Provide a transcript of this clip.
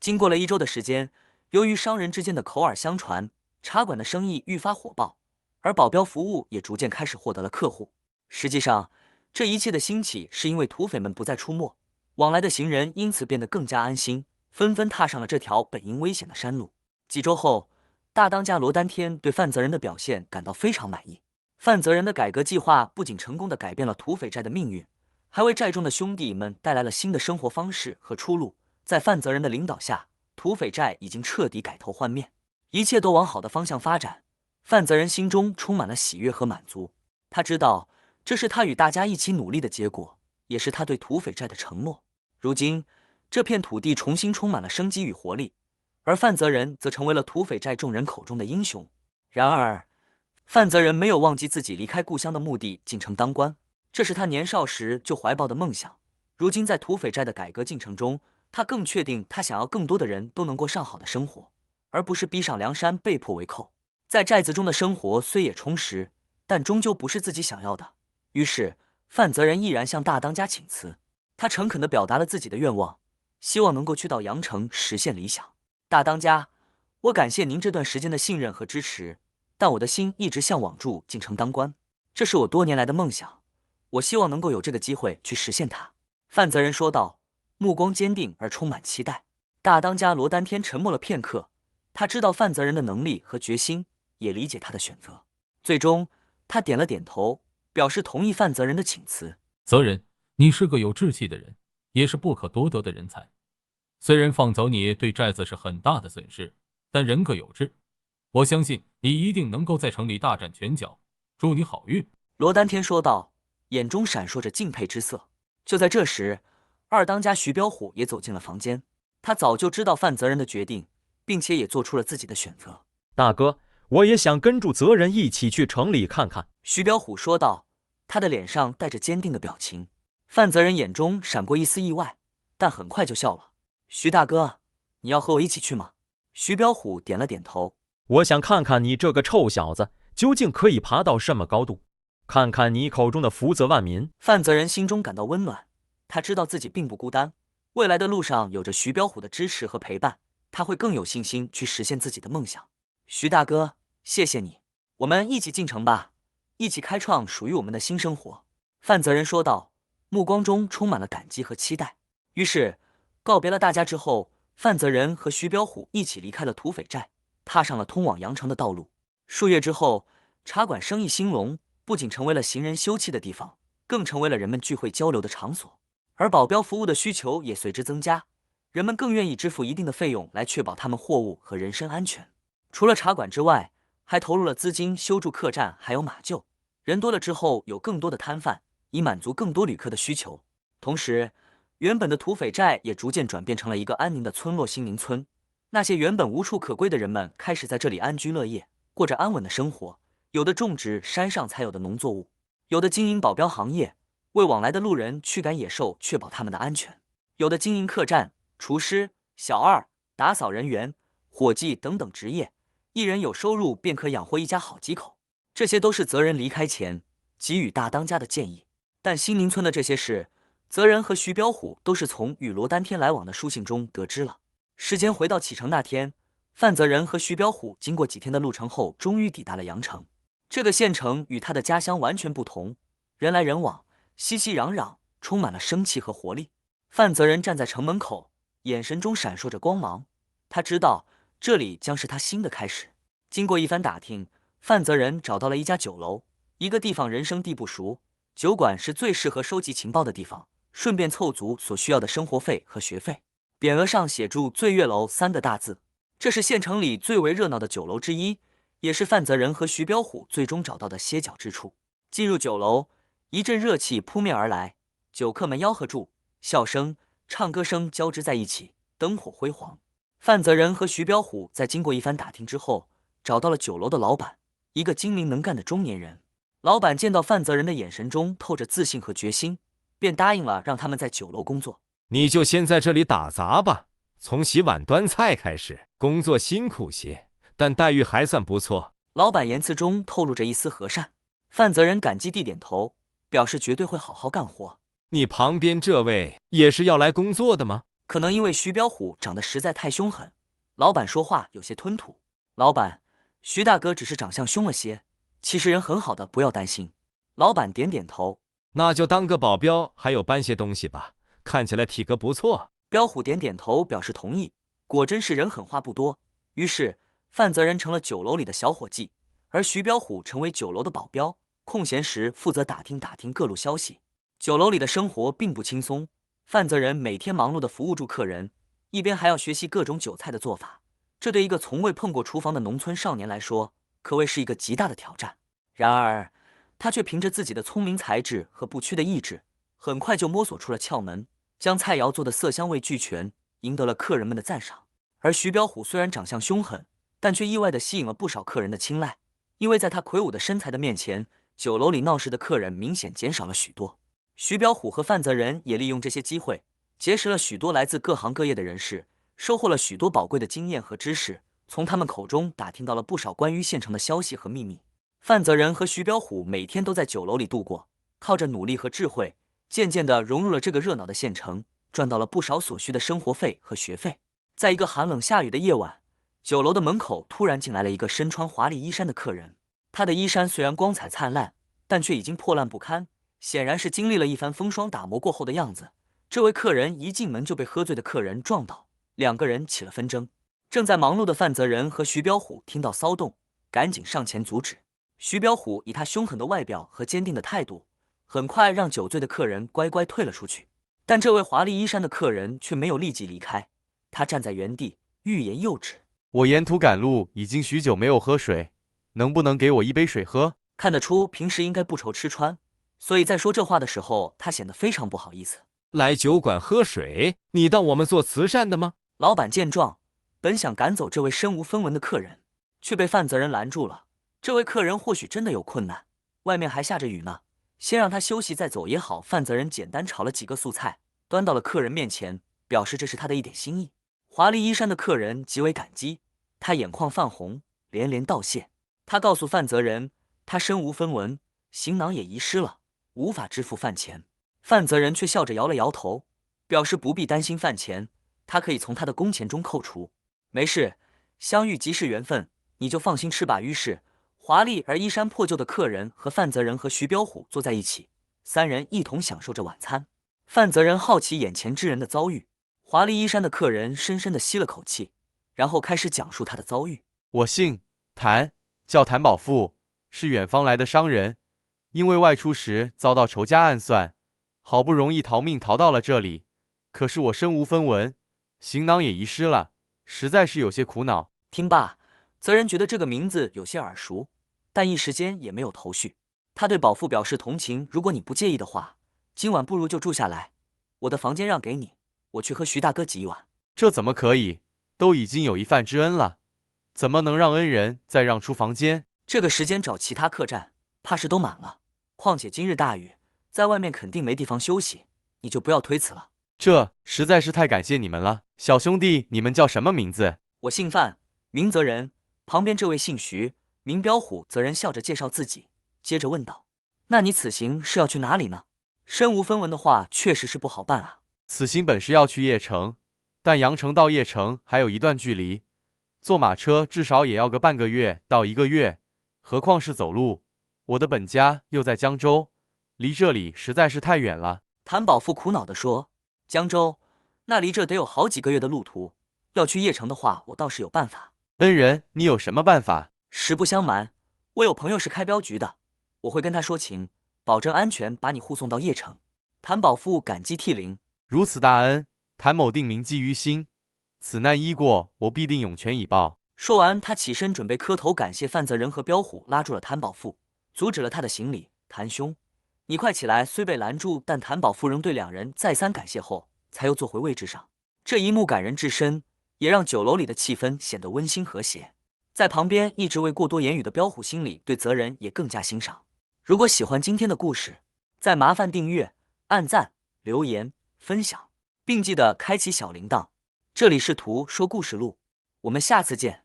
经过了1周的时间，由于商人之间的口耳相传，茶馆的生意愈发火爆，而保镖服务也逐渐开始获得了客户。实际上，这一切的兴起是因为土匪们不再出没，往来的行人因此变得更加安心，纷纷踏上了这条本应危险的山路。几周后，大当家罗丹天对范泽仁的表现感到非常满意。范泽仁的改革计划不仅成功地改变了土匪寨的命运，还为寨中的兄弟们带来了新的生活方式和出路。在范泽仁的领导下，土匪寨已经彻底改头换面，一切都往好的方向发展。范泽仁心中充满了喜悦和满足，他知道这是他与大家一起努力的结果，也是他对土匪寨的承诺。如今，这片土地重新充满了生机与活力，而范泽仁则成为了土匪寨众人口中的英雄。然而，范泽仁没有忘记自己离开故乡的目的，进城当官，这是他年少时就怀抱的梦想。如今在土匪寨的改革进程中，他更确定他想要更多的人都能过上好的生活，而不是逼上梁山被迫为寇。在寨子中的生活虽也充实，但终究不是自己想要的。于是，范泽仁毅然向大当家请辞。他诚恳地表达了自己的愿望，希望能够去到阳城实现理想。大当家，我感谢您这段时间的信任和支持，但我的心一直向往住进城当官，这是我多年来的梦想，我希望能够有这个机会去实现它。范泽仁说道，目光坚定而充满期待。大当家罗丹天沉默了片刻，他知道范泽仁的能力和决心，也理解他的选择。最终，他点了点头，表示同意范泽仁的请辞。泽仁，你是个有志气的人，也是不可多得的人才。虽然放走你对寨子是很大的损失，但人各有志，我相信你一定能够在城里大展拳脚。祝你好运。罗丹天说道，眼中闪烁着敬佩之色。就在这时，二当家徐彪虎也走进了房间。他早就知道范泽仁的决定，并且也做出了自己的选择。大哥，我也想跟住泽仁一起去城里看看。徐彪虎说道，他的脸上带着坚定的表情。范泽仁眼中闪过一丝意外，但很快就笑了。徐大哥，你要和我一起去吗？徐彪虎点了点头。我想看看你这个臭小子究竟可以爬到什么高度，看看你口中的福泽万民。范泽仁心中感到温暖，他知道自己并不孤单，未来的路上有着徐彪虎的支持和陪伴，他会更有信心去实现自己的梦想。徐大哥，谢谢你，我们一起进城吧，一起开创属于我们的新生活。范泽仁说道，目光中充满了感激和期待。于是，告别了大家之后，范泽仁和徐彪虎一起离开了土匪寨，踏上了通往阳城的道路。数月之后，茶馆生意兴隆，不仅成为了行人休憩的地方，更成为了人们聚会交流的场所。而保镖服务的需求也随之增加，人们更愿意支付一定的费用来确保他们货物和人身安全。除了茶馆之外，还投入了资金修筑客栈，还有马厩。人多了之后，有更多的摊贩，以满足更多旅客的需求。同时，原本的土匪寨也逐渐转变成了一个安宁的村落——新宁村。那些原本无处可归的人们开始在这里安居乐业，过着安稳的生活。有的种植山上才有的农作物，有的经营保镖行业，为往来的路人驱赶野兽，确保他们的安全；有的经营客栈、厨师、小二、打扫人员、伙计等等职业，一人有收入便可养活一家好几口。这些都是泽仁离开前给予大当家的建议。但新宁村的这些事，泽仁和徐彪虎都是从与罗丹天来往的书信中得知了。时间回到启程那天，范泽仁和徐彪虎经过几天的路程后，终于抵达了阳城。这个县城与他的家乡完全不同，人来人往，熙熙攘攘，充满了生气和活力。范泽仁站在城门口，眼神中闪烁着光芒。他知道这里将是他新的开始。经过一番打听，范泽仁找到了一家酒楼，一个地方人生地不熟，酒馆是最适合收集情报的地方，顺便凑足所需要的生活费和学费。匾额上写住醉月楼3个大字，这是县城里最为热闹的酒楼之一，也是范泽仁和徐彪虎最终找到的歇脚之处。进入酒楼，一阵热气扑面而来，酒客们吆喝住，笑声、唱歌声交织在一起，灯火辉煌。范泽仁和徐彪虎在经过一番打听之后，找到了酒楼的老板，一个精明能干的中年人。老板见到范泽仁的眼神中透着自信和决心，便答应了让他们在酒楼工作。你就先在这里打杂吧，从洗碗端菜开始，工作辛苦些，但待遇还算不错。老板言辞中透露着一丝和善。范泽仁感激地点头，表示绝对会好好干活。你旁边这位也是要来工作的吗？可能因为徐彪虎长得实在太凶狠，老板说话有些吞吐。老板，徐大哥只是长相凶了些，其实人很好的，不要担心。老板点点头。那就当个保镖，还有搬些东西吧，看起来体格不错。彪虎点点头表示同意，果真是人狠话不多。于是范泽仁成了酒楼里的小伙计，而徐彪虎成为酒楼的保镖，空闲时负责打听各路消息。酒楼里的生活并不轻松，范泽仁每天忙碌地服务住客人，一边还要学习各种酒菜的做法。这对一个从未碰过厨房的农村少年来说，可谓是一个极大的挑战。然而，他却凭着自己的聪明才智和不屈的意志，很快就摸索出了窍门，将菜肴做得色香味俱全，赢得了客人们的赞赏。而徐彪虎虽然长相凶狠，但却意外地吸引了不少客人的青睐，因为在他魁梧的身材的面前，酒楼里闹事的客人明显减少了许多。徐彪虎和范泽仁也利用这些机会，结识了许多来自各行各业的人士，收获了许多宝贵的经验和知识，从他们口中打听到了不少关于县城的消息和秘密。范泽仁和徐彪虎每天都在酒楼里度过，靠着努力和智慧，渐渐地融入了这个热闹的县城，赚到了不少所需的生活费和学费。在一个寒冷下雨的夜晚，酒楼的门口突然进来了一个身穿华丽衣衫的客人。他的衣衫虽然光彩灿烂，但却已经破烂不堪，显然是经历了一番风霜打磨过后的样子。这位客人一进门就被喝醉的客人撞倒，两个人起了纷争。正在忙碌的范泽仁和徐彪虎听到骚动，赶紧上前阻止。徐彪虎以他凶狠的外表和坚定的态度，很快让酒醉的客人乖乖退了出去。但这位华丽衣衫的客人却没有立即离开，他站在原地，欲言又止。我沿途赶路，已经许久没有喝水，能不能给我一杯水喝？看得出平时应该不愁吃穿，所以在说这话的时候，他显得非常不好意思。来酒馆喝水，你当我们做慈善的吗？老板见状，本想赶走这位身无分文的客人，却被范泽仁拦住了。这位客人或许真的有困难，外面还下着雨呢，先让他休息再走也好。范泽仁简单炒了几个素菜，端到了客人面前，表示这是他的一点心意。华丽衣衫的客人极为感激，他眼眶泛红，连连道谢。他告诉范泽仁，他身无分文，行囊也遗失了，无法支付饭钱。范泽仁却笑着摇了摇头，表示不必担心饭钱，他可以从他的工钱中扣除。没事，相遇即是缘分，你就放心吃吧。于是华丽而衣衫破旧的客人和范泽仁和徐彪虎坐在一起，三人一同享受着晚餐。范泽仁好奇眼前之人的遭遇，华丽衣衫的客人深深地吸了口气，然后开始讲述他的遭遇。我姓谭，叫谭宝富，是远方来的商人，因为外出时遭到仇家暗算，好不容易逃命逃到了这里，可是我身无分文，行囊也遗失了，实在是有些苦恼。听罢，泽仁觉得这个名字有些耳熟，但一时间也没有头绪。他对宝富表示同情，如果你不介意的话，今晚不如就住下来，我的房间让给你，我去和徐大哥挤一碗。这怎么可以？都已经有一饭之恩了，怎么能让恩人再让出房间？这个时间找其他客栈，怕是都满了。况且今日大雨，在外面肯定没地方休息，你就不要推辞了。这实在是太感谢你们了。小兄弟，你们叫什么名字？我姓范，名泽仁。旁边这位姓徐，名彪虎。泽仁笑着介绍自己，接着问道：那你此行是要去哪里呢？身无分文的话，确实是不好办啊。此行本是要去邺城，但阳城到邺城还有一段距离，坐马车至少也要个半个月到1个月，何况是走路。我的本家又在江州，离这里实在是太远了。谭宝富苦恼地说：江州，那离这得有好几个月的路途。要去邺城的话，我倒是有办法。恩人，你有什么办法？实不相瞒，我有朋友是开镖局的，我会跟他说情，保证安全把你护送到邺城。谭宝富感激涕零。如此大恩，谭某定铭记于心，此难一过，我必定涌泉以报。说完，他起身准备磕头感谢。范泽仁和彪虎拉住了谭宝富，阻止了他的行礼。谭兄，你快起来！虽被拦住，但谭宝富仍对两人再三感谢后，才又坐回位置上。这一幕感人至深，也让酒楼里的气氛显得温馨和谐。在旁边一直未过多言语的彪虎心里对泽仁也更加欣赏。如果喜欢今天的故事，再麻烦订阅、按赞、留言、分享，并记得开启小铃铛。这里是图说故事录，我们下次见。